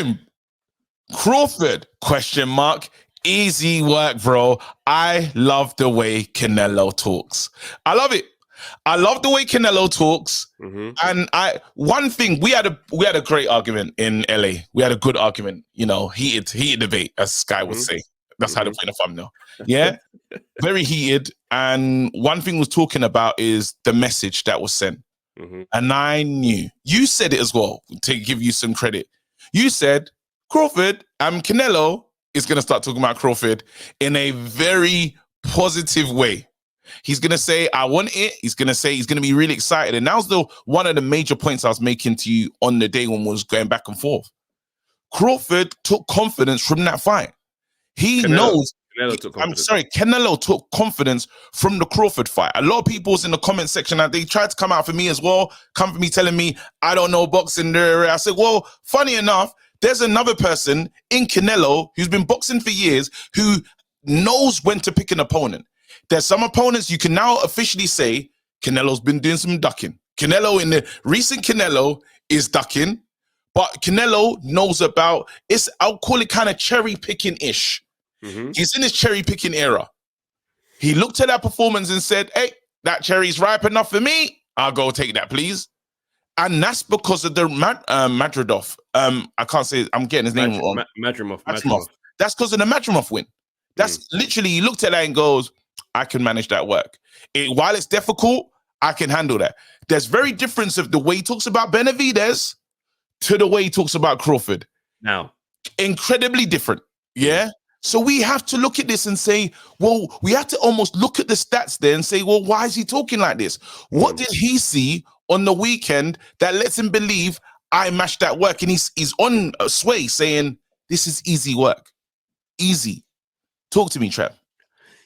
Boom. Crawford, question mark. Easy work, bro. I love the way Canelo talks. I love it. I love the way Canelo talks. And one thing, we had a great argument in LA. We had a good argument, heated debate, as Sky would say. That's how they play the thumbnail. Yeah. Very heated. And one thing we're talking about is the message that was sent. And I knew, you said it as well, to give you some credit. You said Crawford, Canelo is going to start talking about Crawford in a very positive way. He's going to say, I want it. He's going to say he's going to be really excited. And that was one of the major points I was making to you on the day when we was going back and forth. Crawford took confidence from that fight. Canelo took confidence from the Crawford fight. A lot of people was in the comment section and they tried to come out for me as well, come for me telling me I don't know boxing. I said, well, funny enough, there's another person in Canelo who's been boxing for years who knows when to pick an opponent. There's some opponents you can now officially say Canelo's been doing some ducking. Canelo in the recent Canelo is ducking, but Canelo knows about it's, I'll call it kind of cherry picking-ish. He's in his cherry picking era. He looked at that performance and said, hey, that cherry's ripe enough for me. I'll go take that, please. And that's because of the Madridov. I can't say, I'm getting his name wrong. Madrimov. That's because of the Madrimov win. That's literally, he looked at that and goes, I can manage that work. While it's difficult, I can handle that. There's very difference of the way he talks about Benavidez to the way he talks about Crawford. Now, incredibly different. Yeah. So we have to look at this and say, well, we have to almost look at the stats there and say, well, why is he talking like this? What did he see on the weekend that lets him believe I mashed that work? And he's on a sway saying, this is easy work. Easy. Talk to me, Trev.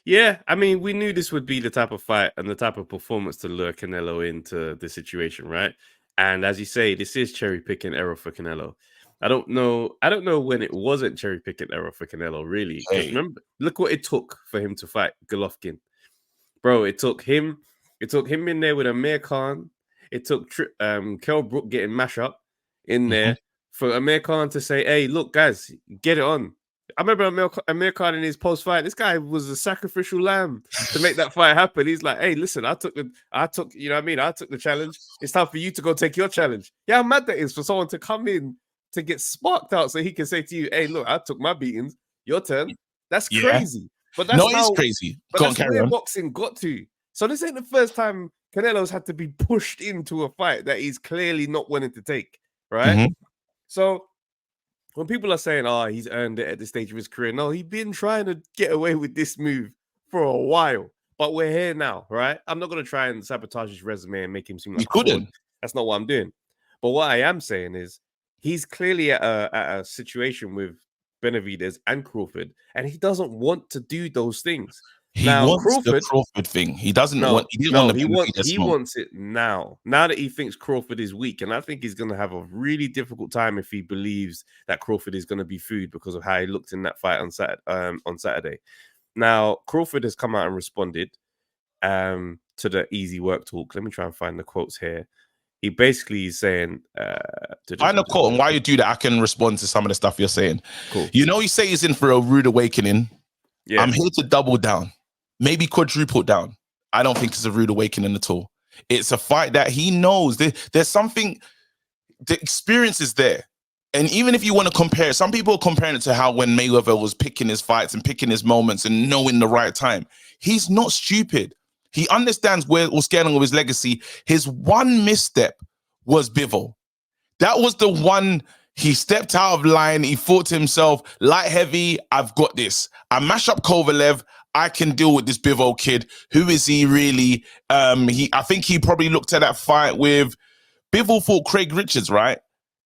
Yeah, I mean, we knew this would be the type of fight and the type of performance to lure Canelo into the situation, right? And as you say, this is cherry picking era for Canelo. I don't know when it wasn't cherry picking era for Canelo, really. Hey. Remember, look what it took for him to fight Golovkin, bro. It took him in there with Amir Khan. It took Kell Brook getting mash up in there for Amir Khan to say, "Hey, look, guys, get it on." I remember Amir Khan in his post fight. This guy was a sacrificial lamb to make that fight happen. He's like, "Hey, listen, I took, you know what I mean? I took the challenge. It's time for you to go take your challenge." Yeah, how mad that is for someone to come in to get sparked out so he can say to you, "Hey, look, I took my beatings. Your turn." That's crazy. But that's it's crazy. But that's where boxing got to. So this ain't the first time Canelo's had to be pushed into a fight that he's clearly not wanting to take, right? So when people are saying, "Oh, he's earned it at this stage of his career," no, he's been trying to get away with this move for a while. But we're here now, right? I'm not going to try and sabotage his resume and make him seem like you couldn't. That's not what I'm doing. But what I am saying is he's clearly at a situation with Benavidez and Crawford, and he doesn't want to do those things. He wants the Crawford thing. He doesn't want. He wants it now. Now that he thinks Crawford is weak, and I think he's going to have a really difficult time if he believes that Crawford is going to be food because of how he looked in that fight on Saturday. Now Crawford has come out and responded to the easy work talk. Let me try and find the quotes here. He basically is saying, find a quote, and while you do that, I can respond to some of the stuff you're saying. Cool. You know, you say he's in for a rude awakening. Yeah. I'm here to double down. Maybe quadruple down. I don't think it's a rude awakening at all. It's a fight that he knows. There's something, the experience is there. And even if you want to compare, some people are comparing it to how when Mayweather was picking his fights and picking his moments and knowing the right time. He's not stupid. He understands what's going on with his legacy. His one misstep was Bivol. That was the one. He stepped out of line. He thought to himself, light heavy, I've got this. I mash up Kovalev. I can deal with this Bivol kid. Who is he really? I think he probably looked at that fight with Bivol fought Craig Richards, right?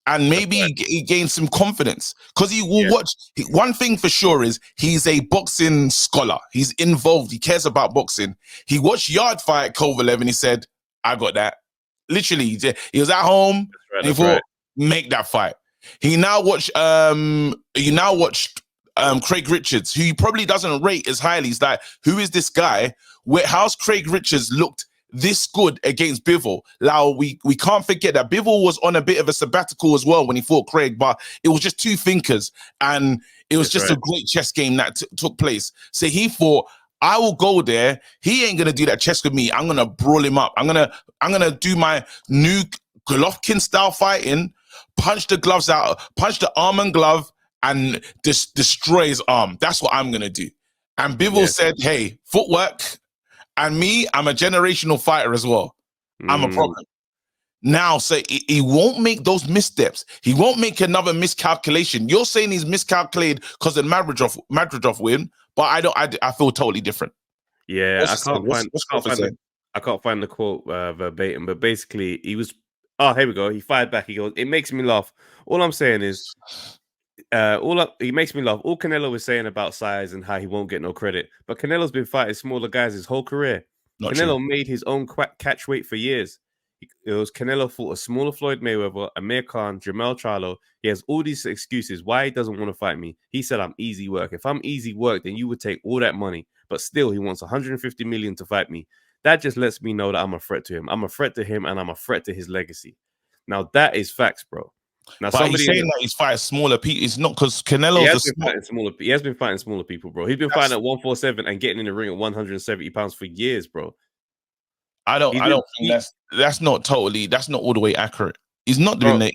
And maybe he gained some confidence because he will watch. One thing for sure is he's a boxing scholar. He's involved. He cares about boxing. He watched Yard fight Kovalev and he said, I got that. Literally, he was at home and he thought, make that fight. He now watched Craig Richards, who he probably doesn't rate as highly. He's like, who is this guy? How's Craig Richards looked this good against Bivol. Now, we can't forget that Bivol was on a bit of a sabbatical as well when he fought Craig, but it was just two thinkers, and it was just a great chess game that took place. So he thought, I will go there. He ain't gonna do that chess with me. I'm gonna brawl him up. I'm gonna do my new Golovkin style fighting, punch the gloves out, punch the arm and glove, and destroy his arm. That's what I'm gonna do. And Bivol said, hey, footwork. And me, I'm a generational fighter as well. I'm a problem. Now, so he won't make those missteps. He won't make another miscalculation. You're saying he's miscalculated because of Madridov win, but I feel totally different. Yeah, I can't find the quote verbatim, but basically he was. Oh, here we go. He fired back. He goes, "It makes me laugh." All I'm saying is, he makes me laugh. All Canelo was saying about size and how he won't get no credit, but Canelo's been fighting smaller guys his whole career. Canelo made his own catch weight for years. It was Canelo fought a smaller Floyd Mayweather, Amir Khan, Jamel Charlo. He has all these excuses why he doesn't want to fight me. He said, I'm easy work. If I'm easy work, then you would take all that money. But still, he wants 150 million to fight me. That just lets me know that I'm a threat to him. I'm a threat to him, and I'm a threat to his legacy. Now, that is facts, bro. Now, but he's saying that he's fighting smaller people. It's not because Canelo's he has been fighting smaller people, bro. He's been fighting at 147 and getting in the ring at 170 pounds for years, bro. I don't think that's not all the way accurate. He's not doing that.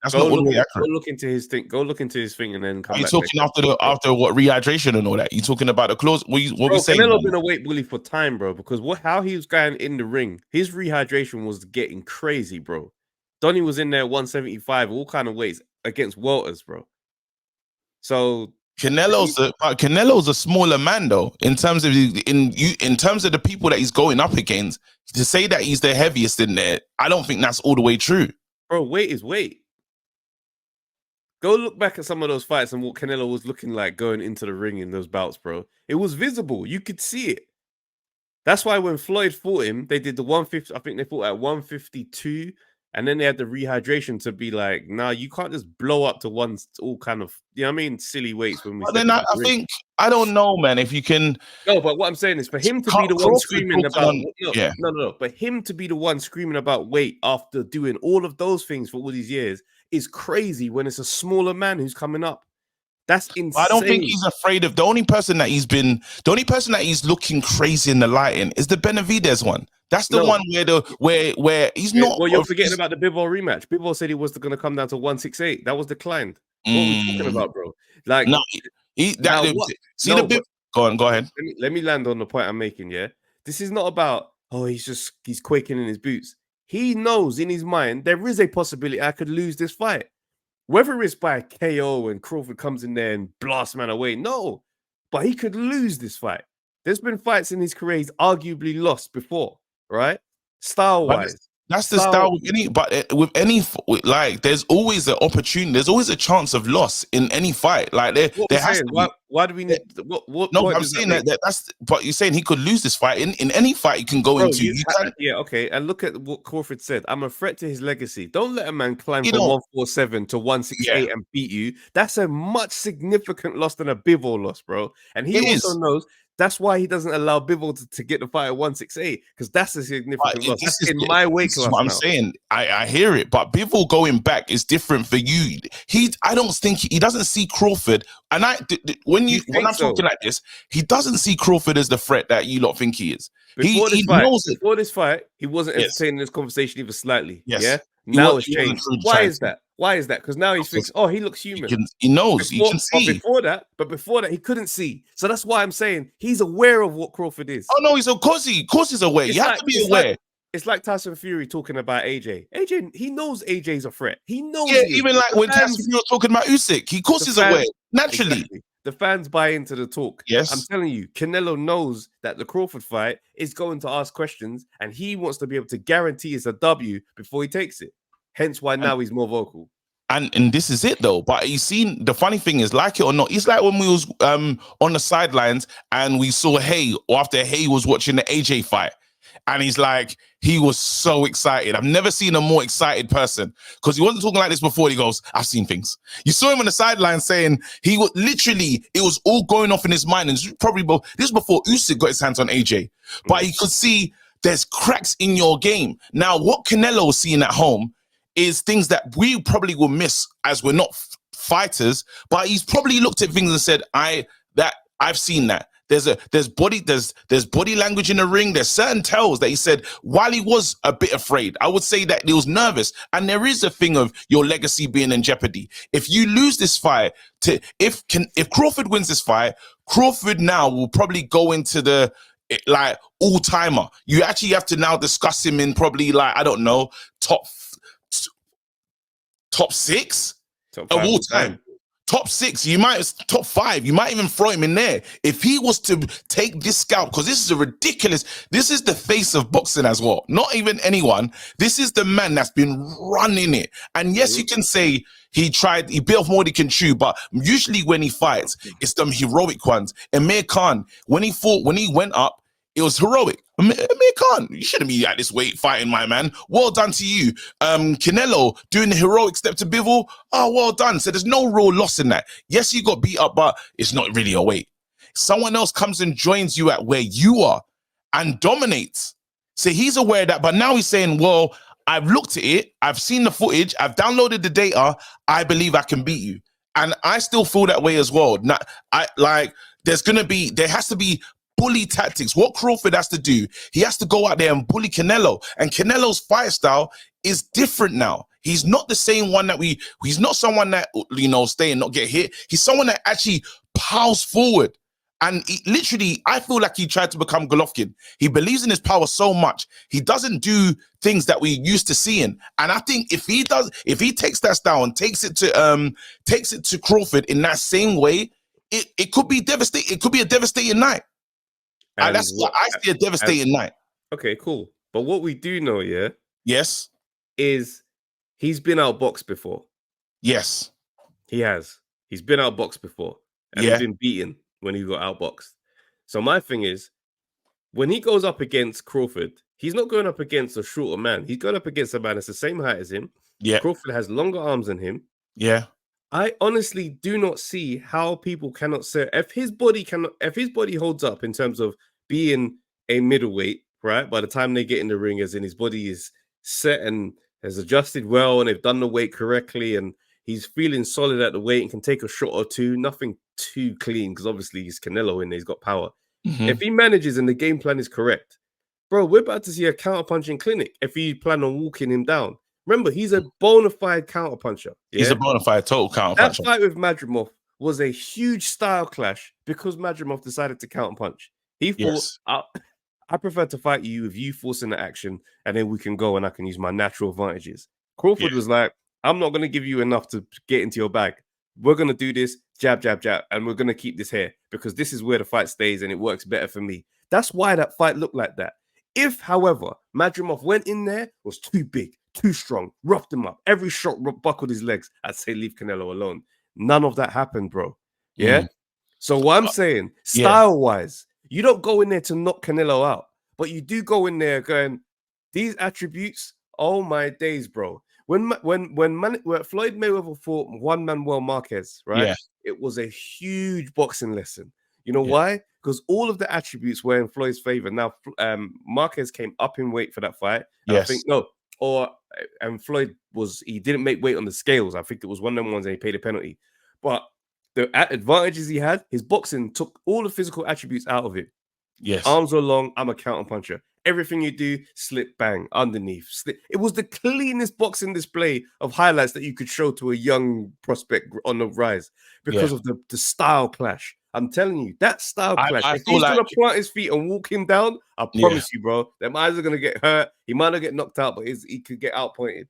That's not all the way accurate. Go look into his thing. Go look into his thing and then come back. Are you talking after what rehydration and all that? You talking about the clause? What we saying? Canelo been a weight bully for time, bro. Because how he was going in the ring, his rehydration was getting crazy, bro. Donnie was in there 175, all kind of weights against welters, bro. So Canelo's a smaller man though, in terms of the people that he's going up against. To say that he's the heaviest in there, I don't think that's all the way true. Bro, weight is weight. Go look back at some of those fights and what Canelo was looking like going into the ring in those bouts, bro. It was visible. You could see it. That's why when Floyd fought him, they did the 150. I think they fought at 152. And then they had the rehydration to be like, nah, you can't just blow up to one all kind of, you know what I mean, silly weights. When we then I think, I don't know, man, if you can. No, but what I'm saying is for him to be the one screaming about, no, but him to be the one screaming about weight after doing all of those things for all these years is crazy when it's a smaller man who's coming up. That's insane. I don't think he's afraid of the only person that he's looking crazy in the lighting is the Benavidez one. That's the one where he's not. Well, you're forgetting about the Bivol rematch. Bivol said he was going to come down to 168. That was declined. What are we talking about, bro? Like, no, go ahead. Let me land on the point I'm making. Yeah, this is not about he's quaking in his boots. He knows in his mind there is a possibility I could lose this fight. Whether it's by KO and Crawford comes in there and blasts man away, no. But he could lose this fight. There's been fights in his career he's arguably lost before, right? Style-wise. That's the style with any, there's always an opportunity. There's always a chance of loss in any fight. Like there has to be. Why do we need? No, I'm saying that's. But you're saying he could lose this fight in any fight he can go into. Yeah, okay. And look at what Crawford said. I'm a threat to his legacy. Don't let a man climb from 147 to 168 and beat you. That's a much significant loss than a Bivol loss, bro. And he also knows. That's why he doesn't allow Bivol to get the fight at 168, because that's a significant loss. That's in my weight class. What I'm saying. I hear it, but Bivol going back is different for you. I don't think he doesn't see Crawford. And when I'm talking like this, he doesn't see Crawford as the threat that you lot think he is. Before this fight, he wasn't entertaining this conversation even slightly. Yes. Yeah. Now it's changed. Why is that? Why is that? Because now he thinks, he looks human. He knows. He can see. But before that, he couldn't see. So that's why I'm saying he's aware of what Crawford is. Oh no, of course he's aware. You have to be aware. It's like Tyson Fury talking about AJ. AJ, he knows AJ's a threat. He knows. Yeah, even like when Tyson Fury talking about Usyk, of course he's aware. Naturally. Exactly. The fans buy into the talk. Yes. I'm telling you, Canelo knows that the Crawford fight is going to ask questions, and he wants to be able to guarantee it's a W before he takes it. Hence why now he's more vocal. And this is it though. But you seen, the funny thing is, like it or not, it's like when we was on the sidelines and we saw Hay, or after Hay was watching the AJ fight. And he's like, he was so excited. I've never seen a more excited person, because he wasn't talking like this before. He goes, I've seen things. You saw him on the sideline saying he was literally, it was all going off in his mind. And this was before Usyk got his hands on AJ. But he could see there's cracks in your game. Now, what Canelo is seeing at home is things that we probably will miss as we're not fighters, but he's probably looked at things and said, I've seen that. There's body language in the ring. There's certain tells that he said while he was a bit afraid, I would say that he was nervous. And there is a thing of your legacy being in jeopardy. If you lose this fight, if Crawford wins this fight, Crawford now will probably go into the like all-timer. You actually have to now discuss him in probably like, I don't know, top 6 Top of 5 all time. Top 6, you might top 5, you might even throw him in there. If he was to take this scalp, because this is the face of boxing as well. Not even anyone. This is the man that's been running it. And yes, you can say he bit off more than he can chew, but usually when he fights, it's them heroic ones. Amir Khan, when he went up, it was heroic. Amir Khan, you shouldn't be at this weight fighting, my man. Well done to you. Canelo doing the heroic step to Bivol. Oh, well done. So there's no real loss in that. Yes, you got beat up, but it's not really a weight. Someone else comes and joins you at where you are and dominates. So he's aware of that, but now he's saying, well, I've looked at it. I've seen the footage. I've downloaded the data. I believe I can beat you. And I still feel that way as well. There has to be bully tactics. What Crawford has to do, he has to go out there and bully Canelo. And Canelo's fight style is different now. He's not the same one that he's not someone that, stay and not get hit. He's someone that actually piles forward. And literally, I feel like he tried to become Golovkin. He believes in his power so much. He doesn't do things that we used to seeing. And I think if he takes that style and takes it to Crawford in that same way, it could be devastating. It could be a devastating night. And that's what I see, a devastating night. Okay, cool. But what we do know, yes, is he's been outboxed before. Yes, he has. He's been outboxed before, and he's been beaten when he got outboxed. So my thing is, when he goes up against Crawford, he's not going up against a shorter man. He's going up against a man that's the same height as him. Yeah, Crawford has longer arms than him. Yeah. I honestly do not see how people cannot say if his body holds up in terms of being a middleweight, right? By the time they get in the ring, as in his body is set and has adjusted well, and they've done the weight correctly, and he's feeling solid at the weight and can take a shot or two, nothing too clean, because obviously he's Canelo and he's got power. Mm-hmm. If he manages and the game plan is correct, bro, we're about to see a counterpunching clinic if you plan on walking him down. Remember, he's a bona fide counterpuncher. Yeah? He's a bona fide total counterpuncher. That fight with Madrimov was a huge style clash because Madrimov decided to counterpunch. He thought, I prefer to fight you with you forcing the action, and then we can go and I can use my natural advantages. Crawford was like, I'm not going to give you enough to get into your bag. We're going to do this, jab, jab, jab, and we're going to keep this here because this is where the fight stays and it works better for me. That's why that fight looked like that. If, however, Madrimov went in there, was too big, too strong, roughed him up, every shot buckled his legs, I'd say leave Canelo alone. None of that happened, bro. Yeah? So what I'm saying, style-wise, you don't go in there to knock Canelo out, but you do go in there going, these attributes, oh my days, bro. When Floyd Mayweather fought Juan Manuel Marquez, right? Yeah. It was a huge boxing lesson. You know why? Because all of the attributes were in Floyd's favor. Now, Marquez came up in weight for that fight. I think Floyd he didn't make weight on the scales. I think it was one of them ones and he paid a penalty. But the advantages he had, his boxing took all the physical attributes out of it. Yes. Arms are long. I'm a counterpuncher. Everything you do, slip, bang, underneath. Slip. It was the cleanest boxing display of highlights that you could show to a young prospect on the rise because of the style clash. I'm telling you, that style clash. If he's going to plant his feet and walk him down, I promise you, bro, them eyes are going to get hurt. He might not get knocked out, but he could get outpointed.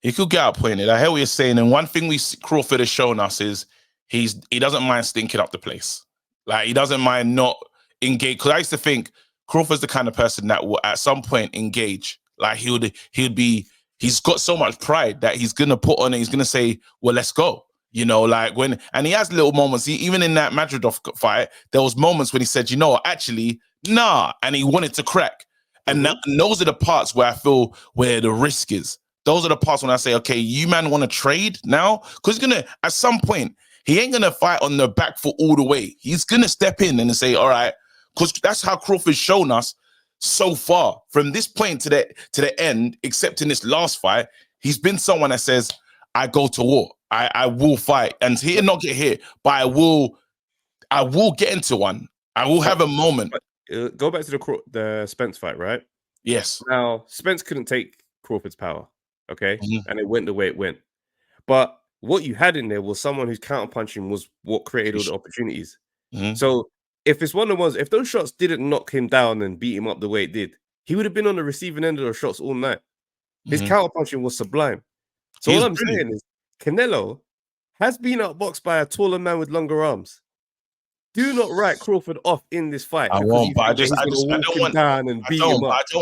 He could get outpointed. I hear what you're saying. And one thing Crawford has shown us is he doesn't mind stinking up the place. Like, he doesn't mind not engage. Because I used to think Crawford's the kind of person that will at some point engage. Like, he's got so much pride that he's gonna put on it. He's gonna say, well, let's go. You know, like and he has little moments. Even in that Madridov fight, there was moments when he said, you know, actually, nah, and he wanted to crack. And those are the parts where I feel where the risk is. Those are the parts when I say, okay, you man want to trade now? Because at some point, he ain't gonna fight on the back foot all the way. He's gonna step in and say, all right, because that's how Crawford's shown us. so far from this point to the end, except in this last fight, he's been someone that says, I go to war. I will fight. And he did not get hit, but I will get into one. I will have a moment. Go back to the Spence fight, right? Yes. Now, Spence couldn't take Crawford's power, okay? And it went the way it went. But what you had in there was someone whose counterpunching was what created all the opportunities. So if it's one of the ones, if those shots didn't knock him down and beat him up the way it did, he would have been on the receiving end of those shots all night. His counterpunching was sublime. So all I'm saying is Canelo has been outboxed by a taller man with longer arms. Do not write Crawford off in this fight. I won't, but I don't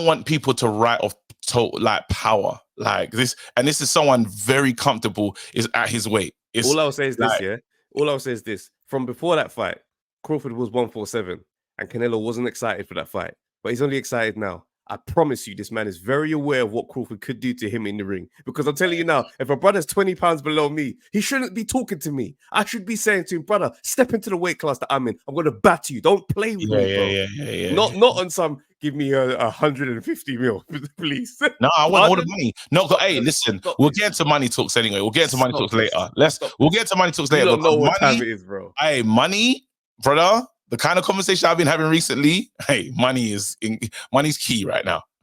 want people to write off like power like this. And this is someone very comfortable is at his weight. All I'll say is this, yeah. All I'll say is this: from before that fight, Crawford was 147, and Canelo wasn't excited for that fight, but he's only excited now. I promise you, this man is very aware of what Crawford could do to him in the ring. Because I'm telling you now, if a brother's 20 pounds below me, he shouldn't be talking to me. I should be saying to him, brother, step into the weight class that I'm in. I'm going to batter you. Don't play with me, bro. Not on some, give me 150 mil, please. No, I want all the money. No, hey, listen, we'll get into money talks anyway. We'll get into money talks later. We'll get to money talks later. You don't know what time it is, bro. Hey, money, brother. The kind of conversation I've been having recently, hey, money's key right now.